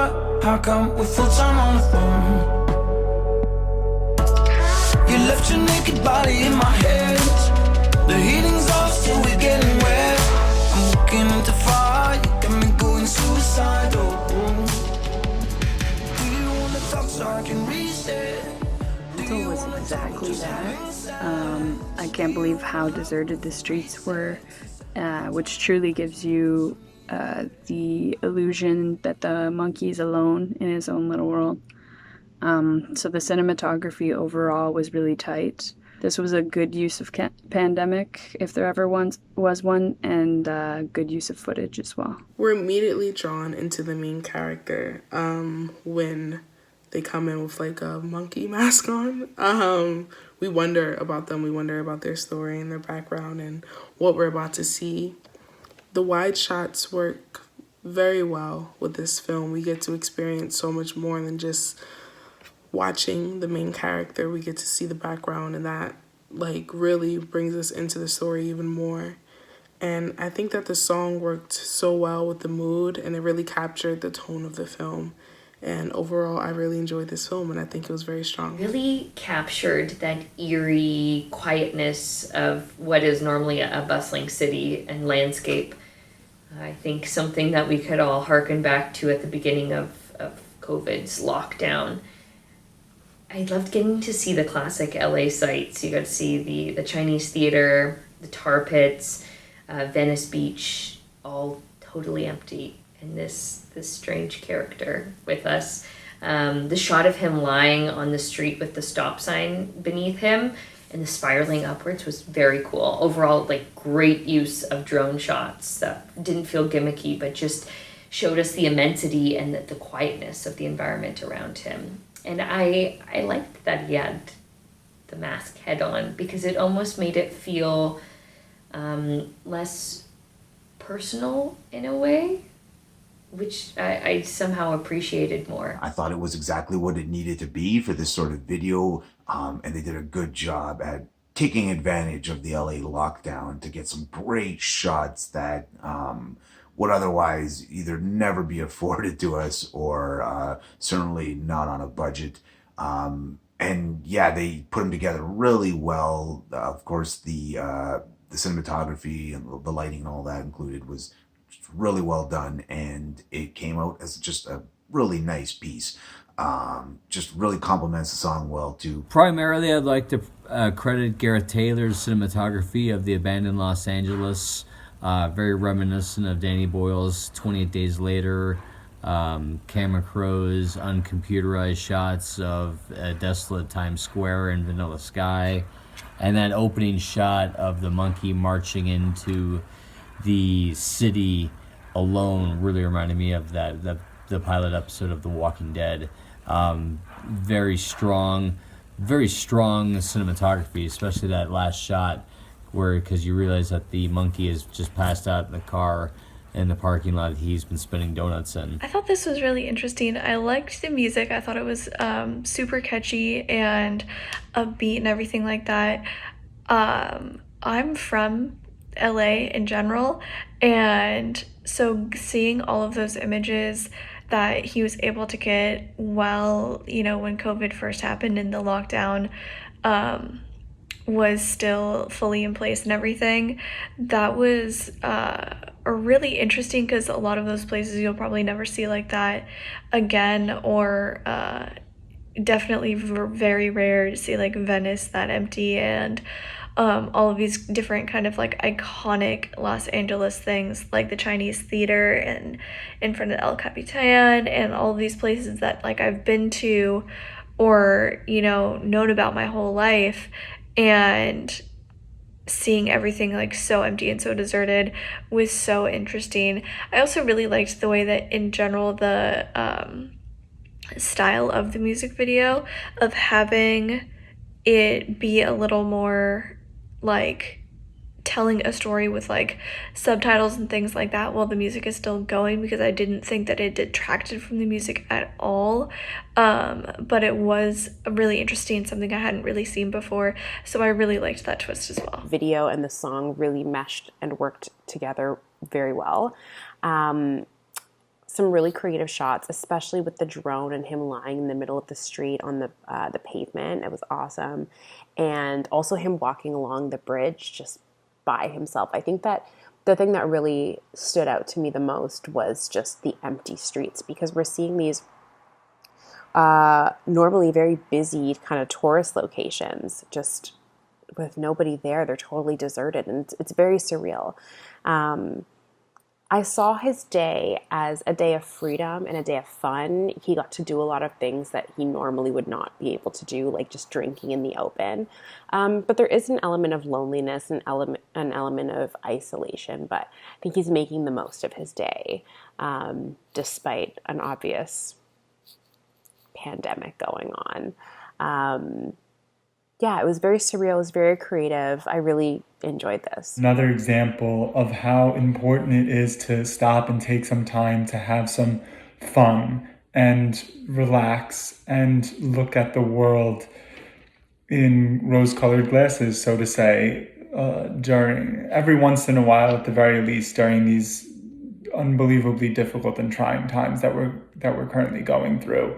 heart? How come we're full time on the phone? You left your naked body in my head. The heating's off, still we're getting wet. I'm looking into fire, you got me going suicidal. Do you wanna talk so I can reset? It was exactly that. I can't believe how deserted the streets were, which truly gives you the illusion that the monkey is alone in his own little world. So the cinematography overall was really tight. This was a good use of pandemic, if there ever was one, and good use of footage as well. We're immediately drawn into the main character when they come in with like a monkey mask on. We wonder about them. We wonder about their story and their background and what we're about to see. The wide shots work very well with this film. We get to experience so much more than just watching the main character. We get to see the background, and that like really brings us into the story even more. And I think that the song worked so well with the mood, and it really captured the tone of the film. And overall, I really enjoyed this film, and I think it was very strong. Really captured that eerie quietness of what is normally a bustling city and landscape. I think something that we could all hearken back to at the beginning of COVID's lockdown. I loved getting to see the classic LA sights. You got to see the Chinese theater, the tar pits, Venice Beach, all totally empty. And this strange character with us. The shot of him lying on the street with the stop sign beneath him and the spiraling upwards was very cool. Overall, like great use of drone shots that didn't feel gimmicky, but just showed us the immensity and the quietness of the environment around him. And I liked that he had the mask head on because it almost made it feel less personal in a way, which I somehow appreciated more. I thought it was exactly what it needed to be for this sort of video, and they did a good job at taking advantage of the LA lockdown to get some great shots that would otherwise either never be afforded to us or certainly not on a budget. And yeah, they put them together really well. Of course, the cinematography and the lighting and all that included was really well done, and it came out as just a really nice piece. Just really complements the song well too. Primarily, I'd like to credit Gareth Taylor's cinematography of the abandoned Los Angeles, very reminiscent of Danny Boyle's 28 Days Later, Cameron Crowe's uncomputerized shots of a desolate Times Square and Vanilla Sky, and that opening shot of the monkey marching into the city alone really reminded me of the pilot episode of The Walking Dead. Very strong cinematography, especially that last shot where, because you realize that the monkey is just passed out in the car in the parking lot that he's been spinning donuts in. I thought this was really interesting. I liked the music. I thought it was super catchy and upbeat and everything like that. I'm from LA in general, and so seeing all of those images that he was able to get while, when COVID first happened and the lockdown was still fully in place and everything, that was really interesting, because a lot of those places you'll probably never see like that again, or definitely very rare to see like Venice that empty, and all of these different kind of like iconic Los Angeles things like the Chinese theater and in front of El Capitan and all of these places that like I've been to or known about my whole life, and seeing everything like so empty and so deserted was so interesting. I also really liked the way that in general the style of the music video, of having it be a little more like telling a story with like subtitles and things like that while the music is still going, because I didn't think that it detracted from the music at all, but it was really interesting, something I hadn't really seen before, so I really liked that twist as well. Video and the song really meshed and worked together very well. some really creative shots, especially with the drone and him lying in the middle of the street on the pavement. It was awesome. And also him walking along the bridge just by himself. I think that the thing that really stood out to me the most was just the empty streets, because we're seeing these normally very busy kind of tourist locations just with nobody there. They're totally deserted, and it's very surreal. I saw his day as a day of freedom and a day of fun. He got to do a lot of things that he normally would not be able to do, like just drinking in the open. But there is an element of loneliness, an element of isolation. But I think he's making the most of his day, despite an obvious pandemic going on. Yeah, it was very surreal. It was very creative. I really enjoyed this. Another example of how important it is to stop and take some time to have some fun and relax and look at the world in rose-colored glasses, so to say, during every once in a while, at the very least, during these unbelievably difficult and trying times that we're currently going through.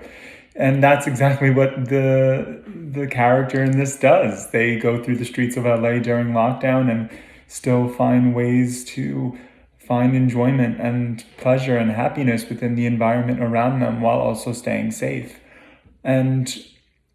And that's exactly what the character in this does. They go through the streets of LA during lockdown and still find ways to find enjoyment and pleasure and happiness within the environment around them while also staying safe. And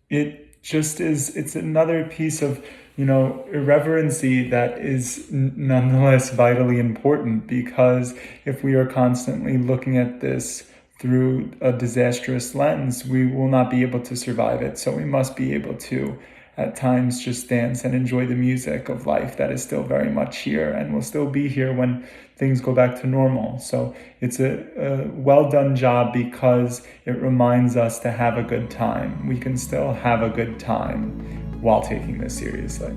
it just is, it's another piece of, irreverency that is nonetheless vitally important, because if we are constantly looking at this through a disastrous lens, we will not be able to survive it. So we must be able to, at times, just dance and enjoy the music of life that is still very much here and will still be here when things go back to normal. So it's a well done job, because it reminds us to have a good time. We can still have a good time while taking this seriously.